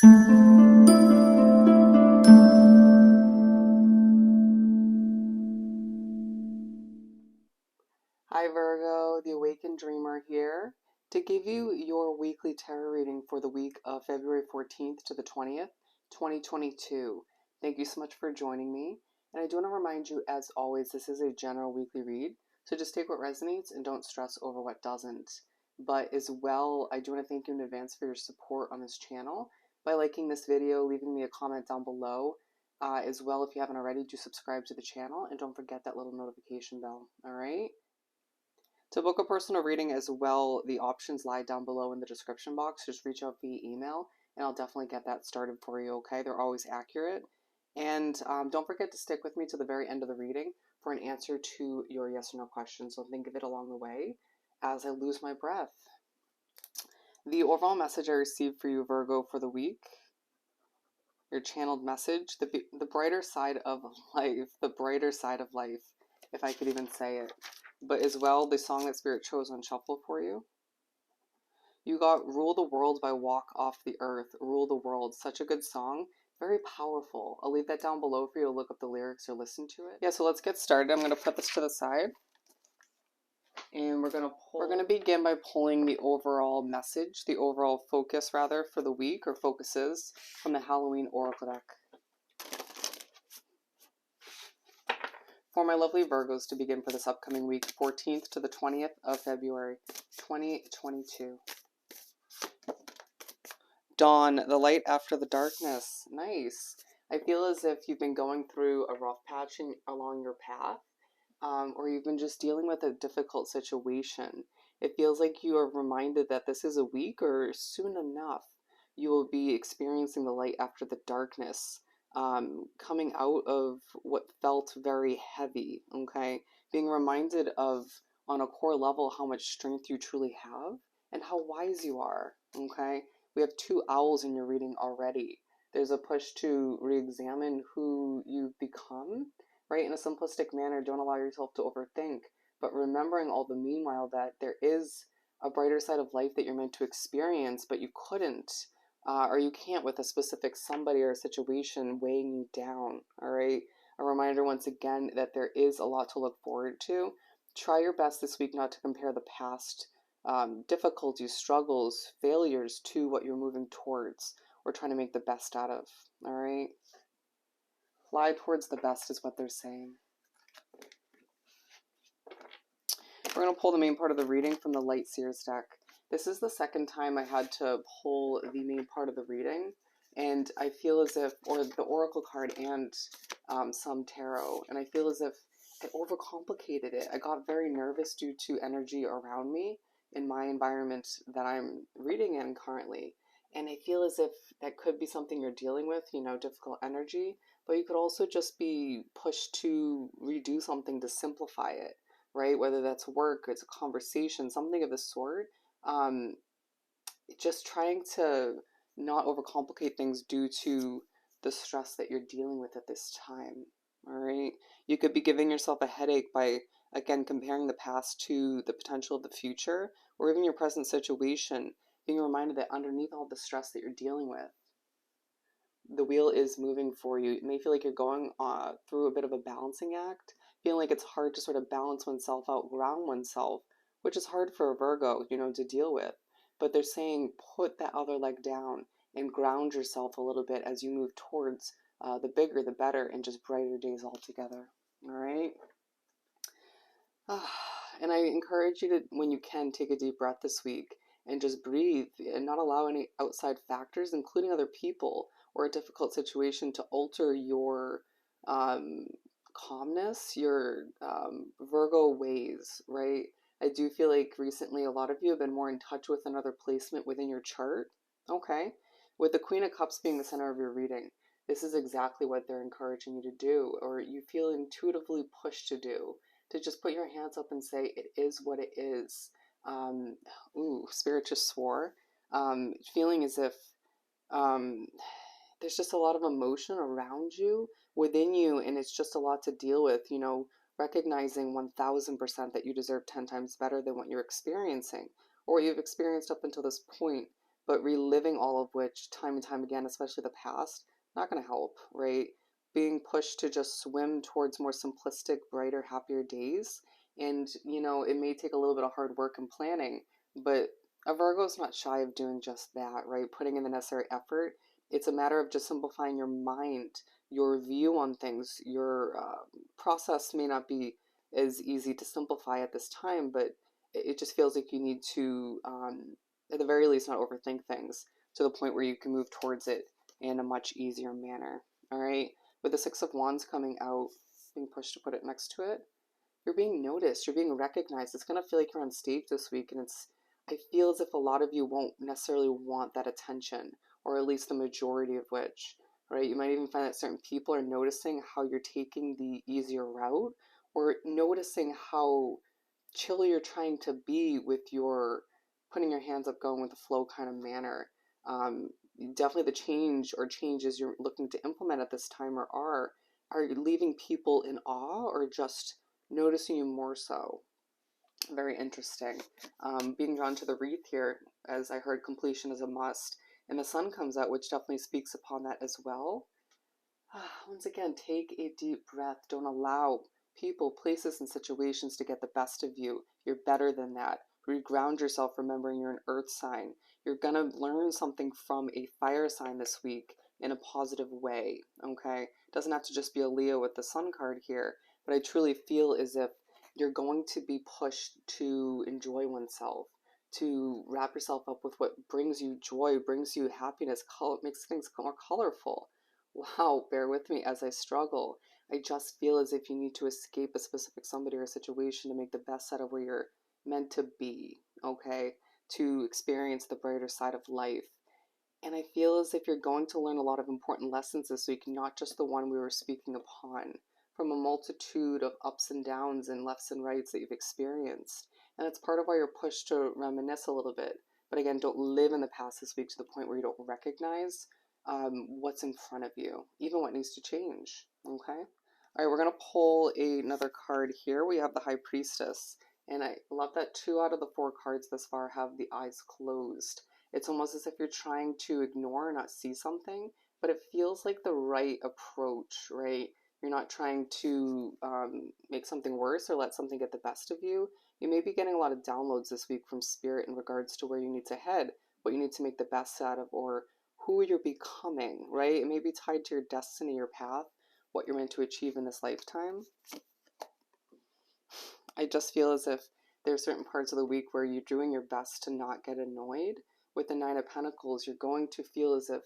Hi Virgo, the Awakened Dreamer here to give you your weekly tarot reading for the week of February 14th to the 20th, 2022. Thank you so much for joining me. And I do want to remind you, as always, this is a general weekly read, so just take what resonates and don't stress over what doesn't. But as well, I do want to thank you in advance for your support on this channel by liking this video, leaving me a comment down below. As well, if you haven't already, do subscribe to the channel and don't forget that little notification bell, all right? To book a personal reading as well, the options lie down below in the description box. Just reach out via email and I'll definitely get that started for you, okay? They're always accurate. And don't forget to stick with me to the very end of the reading for an answer to your yes or no questions. So think of it along the way as I lose my breath. The overall message I received for you, Virgo, for the week, your channeled message, the brighter side of life, the brighter side of life, if I could even say it. But as well, the song that Spirit chose on shuffle for you. You got Rule the World by Walk Off the Earth. Rule the World. Such a good song. Very powerful. I'll leave that down below for you to look up the lyrics or listen to it. Yeah, so let's get started. I'm going to put this to the side. And we're going to begin by pulling the overall message, the overall focus rather, for the week, or focuses, from the Halloween Oracle deck. For my lovely Virgos to begin for this upcoming week, 14th to the 20th of February, 2022. Dawn, the light after the darkness. Nice. I feel as if you've been going through a rough patch along your path, or you've been just dealing with a difficult situation. It feels like you are reminded that this is a week, or soon enough, you will be experiencing the light after the darkness. Coming out of what felt very heavy, okay? Being reminded of, on a core level, how much strength you truly have and how wise you are, okay? We have two owls in your reading already. There's a push to re-examine who you've become, right? In a simplistic manner, don't allow yourself to overthink, but remembering all the meanwhile that there is a brighter side of life that you're meant to experience, but you couldn't. Or you can't with a specific somebody or a situation weighing you down, all right? A reminder once again that there is a lot to look forward to. Try your best this week not to compare the past difficulties, struggles, failures to what you're moving towards or trying to make the best out of, all right? Fly towards the best is what they're saying. We're going to pull the main part of the reading from the Light Seers deck. This is the second time I had to pull the main part of the reading, and I feel as if, or the Oracle card and some tarot, and I feel as if I overcomplicated it. I got very nervous due to energy around me in my environment that I'm reading in currently, and I feel as if that could be something you're dealing with, you know, difficult energy, but you could also just be pushed to redo something to simplify it, right? Whether that's work, it's a conversation, something of the sort. Just trying to not overcomplicate things due to the stress that you're dealing with at this time, all right? You could be giving yourself a headache by, again, comparing the past to the potential of the future, or even your present situation, being reminded that underneath all the stress that you're dealing with, the wheel is moving for you. It may feel like you're going through a bit of a balancing act, feeling like it's hard to sort of balance oneself out, ground oneself, which is hard for a Virgo, you know, to deal with. But they're saying put that other leg down and ground yourself a little bit as you move towards the bigger, the better, and just brighter days altogether. All right? And I encourage you to, when you can, take a deep breath this week and just breathe and not allow any outside factors, including other people or a difficult situation, to alter your calmness, your Virgo ways, right? I do feel like recently a lot of you have been more in touch with another placement within your chart, okay? With the Queen of Cups being the center of your reading, this is exactly what they're encouraging you to do, or you feel intuitively pushed to do, to just put your hands up and say, it is what it is. Spirit just swore. Feeling as if there's just a lot of emotion around you, within you, and it's just a lot to deal with, you know, recognizing 1000% that you deserve 10 times better than what you're experiencing, or what you've experienced up until this point, but reliving all of which time and time again, especially the past, not going to help, right? Being pushed to just swim towards more simplistic, brighter, happier days. And, it may take a little bit of hard work and planning, but a Virgo is not shy of doing just that, right? Putting in the necessary effort. It's a matter of just simplifying your mind, your view on things. Your process may not be as easy to simplify at this time, but it just feels like you need to, at the very least, not overthink things to the point where you can move towards it in a much easier manner. All right. With the Six of Wands coming out, being pushed to put it next to it, you're being noticed, you're being recognized. It's going to feel like you're on stage this week, and I feel as if a lot of you won't necessarily want that attention, or at least the majority of which, right? You might even find that certain people are noticing how you're taking the easier route, or noticing how chill you're trying to be with your putting your hands up, going with the flow kind of manner. Um, Definitely the change or changes you're looking to implement at this time are leaving people in awe or just noticing you more so. Very interesting. Being drawn to the wreath here, as I heard completion is a must, and the sun comes out, which definitely speaks upon that as well. Once again, take a deep breath. Don't allow people, places, and situations to get the best of you. You're better than that. Reground yourself, remembering you're an earth sign. You're going to learn something from a fire sign this week in a positive way, okay? It doesn't have to just be a Leo with the sun card here, but I truly feel as if you're going to be pushed to enjoy oneself, to wrap yourself up with what brings you joy, brings you happiness, makes things more colorful. Wow, bear with me as I struggle. I just feel as if you need to escape a specific somebody or a situation to make the best out of where you're meant to be, okay? To experience the brighter side of life. And I feel as if you're going to learn a lot of important lessons this week, not just the one we were speaking upon, from a multitude of ups and downs and lefts and rights that you've experienced. And it's part of why you're pushed to reminisce a little bit. But again, don't live in the past this week to the point where you don't recognize what's in front of you, even what needs to change. Okay? All right, we're going to pull another card here. We have the High Priestess. And I love that 2 out of the 4 cards thus far have the eyes closed. It's almost as if you're trying to ignore or not see something, but it feels like the right approach, right? You're not trying to make something worse or let something get the best of you. You may be getting a lot of downloads this week from Spirit in regards to where you need to head, what you need to make the best out of, or who you're becoming, right? It may be tied to your destiny, your path, what you're meant to achieve in this lifetime. I just feel as if there are certain parts of the week where you're doing your best to not get annoyed. With the Nine of Pentacles, you're going to feel as if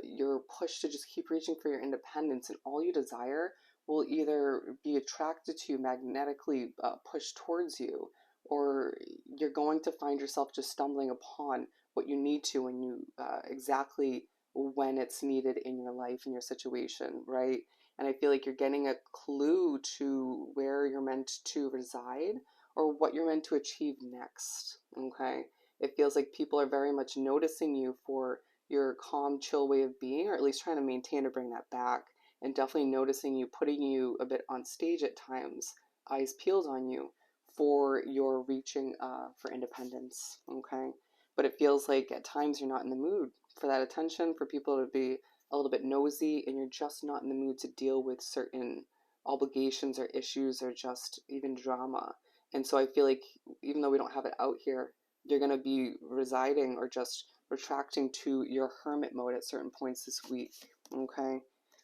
you're pushed to just keep reaching for your independence, and all you desire will either be attracted to you, magnetically pushed towards you, or you're going to find yourself just stumbling upon what you need to when you exactly when it's needed in your life, in your situation, right? And I feel like you're getting a clue to where you're meant to reside or what you're meant to achieve next. Okay. It feels like people are very much noticing you for your calm, chill way of being, or at least trying to maintain or bring that back. And definitely noticing you, putting you a bit on stage at times, eyes peeled on you for your reaching for independence. Okay. But it feels like at times you're not in the mood for that attention, for people to be a little bit nosy, and you're just not in the mood to deal with certain obligations or issues or just even drama. And so I feel like even though we don't have it out here, you're going to be residing or just retracting to your hermit mode at certain points this week. Okay.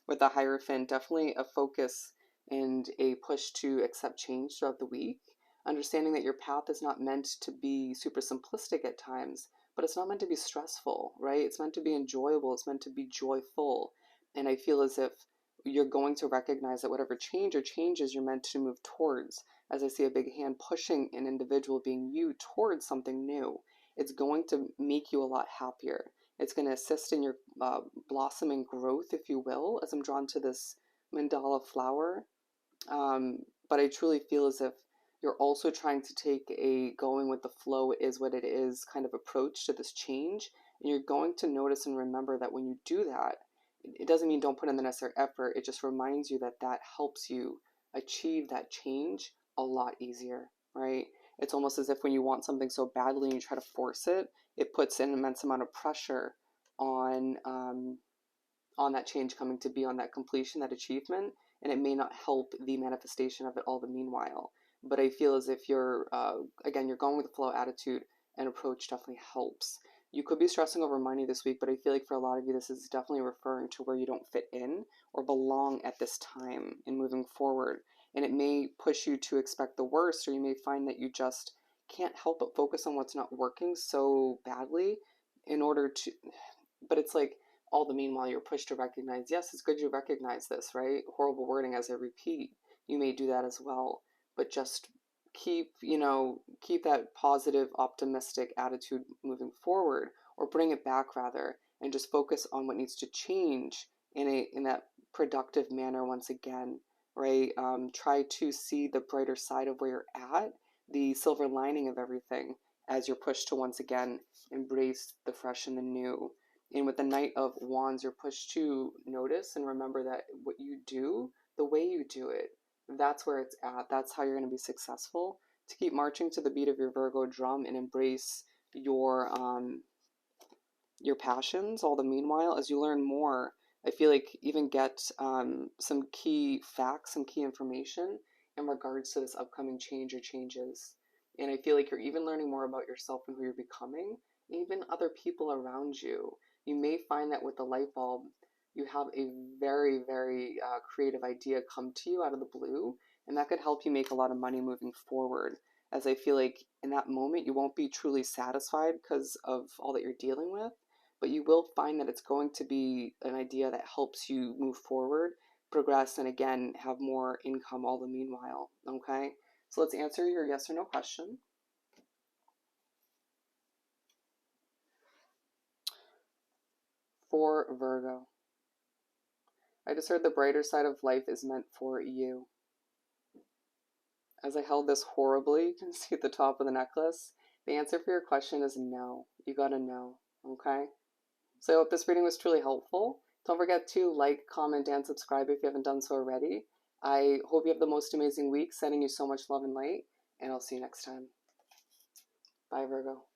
With the Hierophant, definitely a focus and a push to accept change throughout the week. Understanding that your path is not meant to be super simplistic at times, but it's not meant to be stressful, right? It's meant to be enjoyable. It's meant to be joyful. And I feel as if you're going to recognize that whatever change or changes you're meant to move towards, as I see a big hand pushing an individual being you towards something new, it's going to make you a lot happier. It's going to assist in your blossoming growth, if you will, as I'm drawn to this mandala flower. But I truly feel as if you're also trying to take a going with the flow is what it is kind of approach to this change. And you're going to notice and remember that when you do that, it doesn't mean don't put in the necessary effort. It just reminds you that that helps you achieve that change a lot easier, right? It's almost as if when you want something so badly and you try to force it, it puts an immense amount of pressure on that change coming to be, on that completion, that achievement, and it may not help the manifestation of it all the meanwhile. But I feel as if you're, again, you're going with the flow attitude and approach definitely helps. You could be stressing over money this week, but I feel like for a lot of you, this is definitely referring to where you don't fit in or belong at this time in moving forward. And it may push you to expect the worst, or you may find that you just can't help but focus on what's not working so badly in order to, but it's like all the meanwhile you're pushed to recognize, yes, it's good you recognize this, right? Horrible wording as I repeat. You may do that as well, but just keep that positive, optimistic attitude moving forward, or bring it back rather, and just focus on what needs to change in that productive manner once again, right? Try to see the brighter side of where you're at, the silver lining of everything as you're pushed to once again embrace the fresh and the new. And with the Knight of Wands, you're pushed to notice and remember that what you do, the way you do it, that's where it's at. That's how you're going to be successful. To keep marching to the beat of your Virgo drum and embrace your passions all the meanwhile as you learn more. I feel like even get some key facts, some key information in regards to this upcoming change or changes. And I feel like you're even learning more about yourself and who you're becoming, even other people around you. You may find that with the light bulb, you have a very, very creative idea come to you out of the blue, and that could help you make a lot of money moving forward. As I feel like in that moment, you won't be truly satisfied because of all that you're dealing with, but you will find that it's going to be an idea that helps you move forward, progress, and again, have more income all the meanwhile. Okay? So let's answer your yes or no question. For Virgo, I just heard the brighter side of life is meant for you. As I held this horribly, you can see at the top of the necklace, the answer for your question is no. You gotta know. Okay? So I hope this reading was truly helpful. Don't forget to like, comment, and subscribe if you haven't done so already. I hope you have the most amazing week, sending you so much love and light, and I'll see you next time. Bye, Virgo.